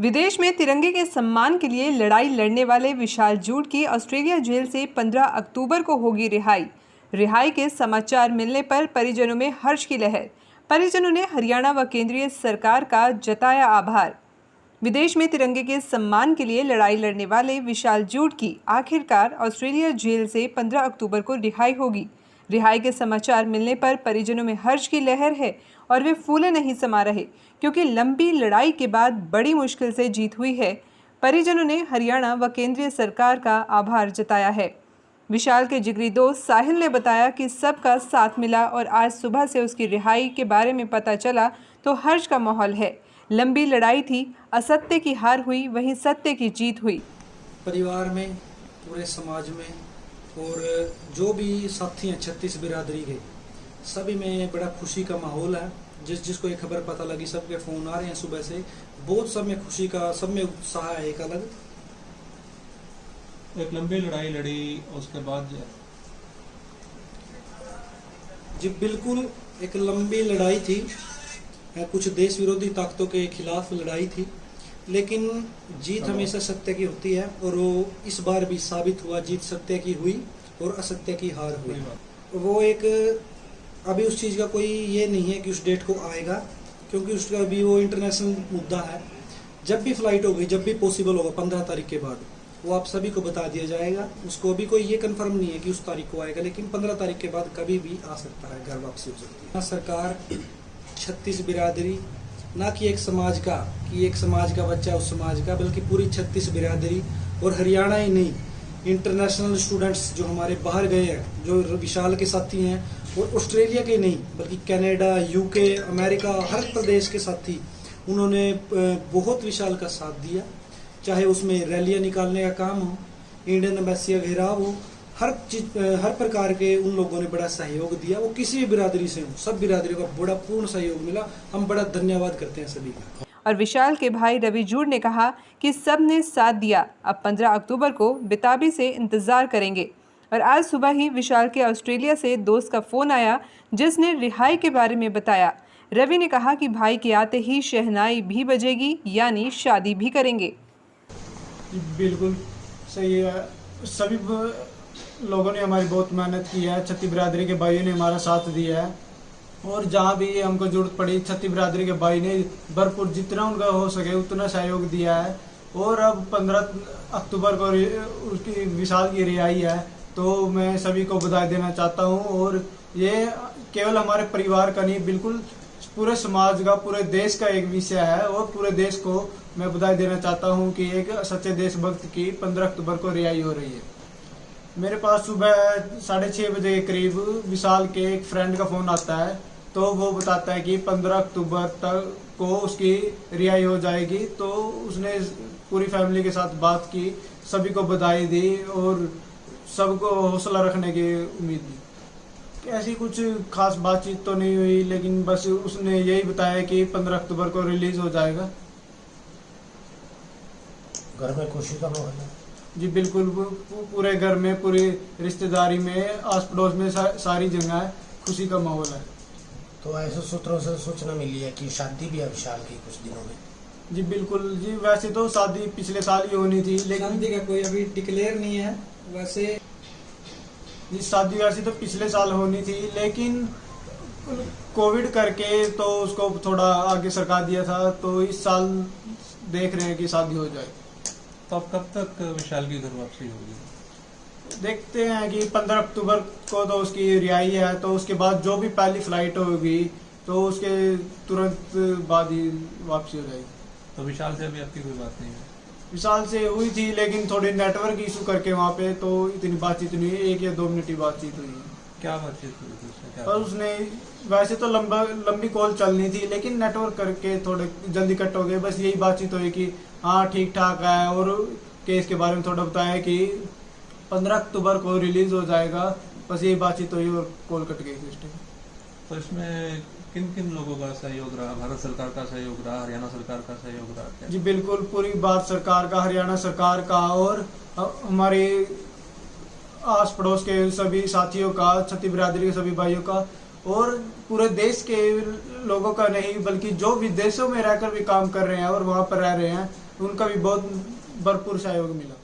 विदेश में तिरंगे के सम्मान के लिए लड़ाई लड़ने वाले विशाल जूट की ऑस्ट्रेलिया जेल से 15 अक्टूबर को होगी रिहाई। रिहाई के समाचार मिलने पर परिजनों में हर्ष की लहर। परिजनों ने हरियाणा व केंद्रीय सरकार का जताया आभार। विदेश में तिरंगे के सम्मान के लिए लड़ाई लड़ने वाले विशाल जूट की आखिरकार ऑस्ट्रेलिया जेल से 15 अक्टूबर को रिहाई होगी। रिहाई के समाचार मिलने पर परिजनों में हर्ष की लहर है और वे फूले नहीं समा रहे, क्योंकि लंबी लड़ाई के बाद बड़ी मुश्किल से जीत हुई है। परिजनों ने हरियाणा व केंद्रीय सरकार का आभार जताया है। विशाल के जिगरी दोस्त साहिल ने बताया कि सबका साथ मिला और आज सुबह से उसकी रिहाई के बारे में पता चला तो हर्ष का माहौल है। लंबी लड़ाई थी, असत्य की हार हुई, वहीं सत्य की जीत हुई। परिवार में, पूरे समाज में और जो भी साथी हैं 36 बिरादरी के, सभी में बड़ा खुशी का माहौल है। जिसको ये खबर पता लगी, सबके फ़ोन आ रहे हैं सुबह से। बहुत सब में खुशी का, सब में उत्साह है एक अलग। एक लंबी लड़ाई लड़ी, उसके बाद जी बिल्कुल एक लंबी लड़ाई थी। कुछ देश विरोधी ताकतों के खिलाफ लड़ाई थी, लेकिन जीत हमेशा सत्य की होती है और वो इस बार भी साबित हुआ। जीत सत्य की हुई और असत्य की हार हुई। वो एक अभी उस चीज़ का कोई ये नहीं है कि उस डेट को आएगा, क्योंकि उसका अभी वो इंटरनेशनल मुद्दा है। जब भी फ्लाइट होगी, जब भी पॉसिबल होगा 15 तारीख के बाद, वो आप सभी को बता दिया जाएगा। उसको अभी कोई ये कंफर्म नहीं है कि उस तारीख को आएगा, लेकिन 15 तारीख के बाद कभी भी आ सकता है, घर वापसी हो सकती है। सरकार 36 बिरादरी, ना कि एक समाज का, कि एक समाज का बच्चा उस समाज का, बल्कि पूरी 36 बिरादरी और हरियाणा ही नहीं, इंटरनेशनल स्टूडेंट्स जो हमारे बाहर गए हैं, जो विशाल के साथी हैं, और ऑस्ट्रेलिया के नहीं बल्कि कनाडा, यूके, अमेरिका, हर प्रदेश के साथी, उन्होंने बहुत विशाल का साथ दिया। चाहे उसमें रैलियाँ निकालने का काम हो, इंडियन एम्बेसी का घेराव हो, हर चीज, हर प्रकार के उन लोगों ने बड़ा सहयोग दिया। वो किसी भी बिरादरी से हो, सब बिरादरियों का बड़ा पूर्ण सहयोग मिला। हम बड़ा धन्यवाद करते हैं सभी का। और विशाल के भाई रवि जूड़ ने कहा कि सब ने साथ दिया। अब 15 अक्टूबर को बेताबी से इंतजार करेंगे। और आज सुबह ही विशाल के ऑस्ट्रेलिया से दोस्त का फोन आया, जिसने रिहाई के बारे में बताया। रवि ने कहा कि भाई के आते ही शहनाई भी बजेगी, यानी शादी भी करेंगे। बिल्कुल सही है। सभी लोगों ने हमारी बहुत मेहनत की है। छत्ती बिरादरी के भाइयों ने हमारा साथ दिया है, और जहाँ भी हमको जरूरत पड़ी, छत्ती बिरादरी के भाई ने भरपूर जितना उनका हो सके उतना सहयोग दिया है। और अब 15 अक्टूबर को उसकी विशाल की रिहाई है, तो मैं सभी को बधाई देना चाहता हूँ। और ये केवल हमारे परिवार का नहीं, बिल्कुल पूरे समाज का, पूरे देश का एक विषय है। और पूरे देश को मैं बधाई देना चाहता हूँ कि एक सच्चे देशभक्त की 15 अक्टूबर को रिहाई हो रही है। मेरे पास सुबह 6:30 बजे के करीब विशाल के एक फ्रेंड का फ़ोन आता है, तो वो बताता है कि 15 अक्टूबर तक को उसकी रिहाई हो जाएगी। तो उसने पूरी फैमिली के साथ बात की, सभी को बधाई दी और सबको हौसला रखने की उम्मीद दी। ऐसी कुछ खास बातचीत तो नहीं हुई, लेकिन बस उसने यही बताया कि 15 अक्टूबर को रिलीज हो जाएगा। घर में खुशी का माहौल है जी बिल्कुल। पूरे घर में, पूरी रिश्तेदारी में, आस पड़ोस में, सारी जगह खुशी का माहौल है। तो ऐसे सूत्रों से सूचना मिली है कि शादी भी है विशाल की कुछ दिनों में। जी बिल्कुल जी। वैसे तो शादी पिछले साल ही होनी थी, लेकिन शादी का कोई अभी डिक्लेयर नहीं है। वैसे जी शादी वैसे तो पिछले साल होनी थी, लेकिन कोविड करके तो उसको थोड़ा आगे सरका दिया था। तो इस साल देख रहे हैं कि शादी हो जाए। तो अब कब तक विशाल की घर वापसी होगी? देखते हैं कि 15 अक्टूबर को तो उसकी रिहाई है, तो उसके बाद जो भी पहली फ्लाइट होगी तो उसके तुरंत बाद ही वापसी हो जाएगी। तो विशाल से अभी आपकी कोई बात नहीं है? विशाल से हुई थी, लेकिन थोड़ी नेटवर्क इशू करके वहाँ पे तो इतनी बातचीत नहीं हुई। 1 या 2 मिनट की बातचीत हुई। क्या बातचीत हुई थी उसने? और उसने वैसे तो लंबी कॉल चलनी थी, लेकिन नेटवर्क करके थोड़े जल्दी कट हो गए। बस यही बातचीत हुई कि हाँ ठीक ठाक है, और केस के बारे में थोड़ा बताया कि 15 अक्टूबर को रिलीज हो जाएगा। बस यही बातचीत हुई और कॉल कट गई उस टाइम। तो इसमें किन किन लोगों का सहयोग रहा? भारत सरकार का सहयोग रहा, हरियाणा सरकार का सहयोग रहा? जी बिल्कुल, पूरी भारत सरकार का, हरियाणा सरकार का, और हमारे आस पड़ोस के सभी साथियों का, छत्ती बिरादरी के सभी भाइयों का, और पूरे देश के लोगों का नहीं, बल्कि जो विदेशों में रहकर भी काम कर रहे हैं और वहाँ पर रह रहे हैं, उनका भी बहुत भरपूर सहयोग मिला।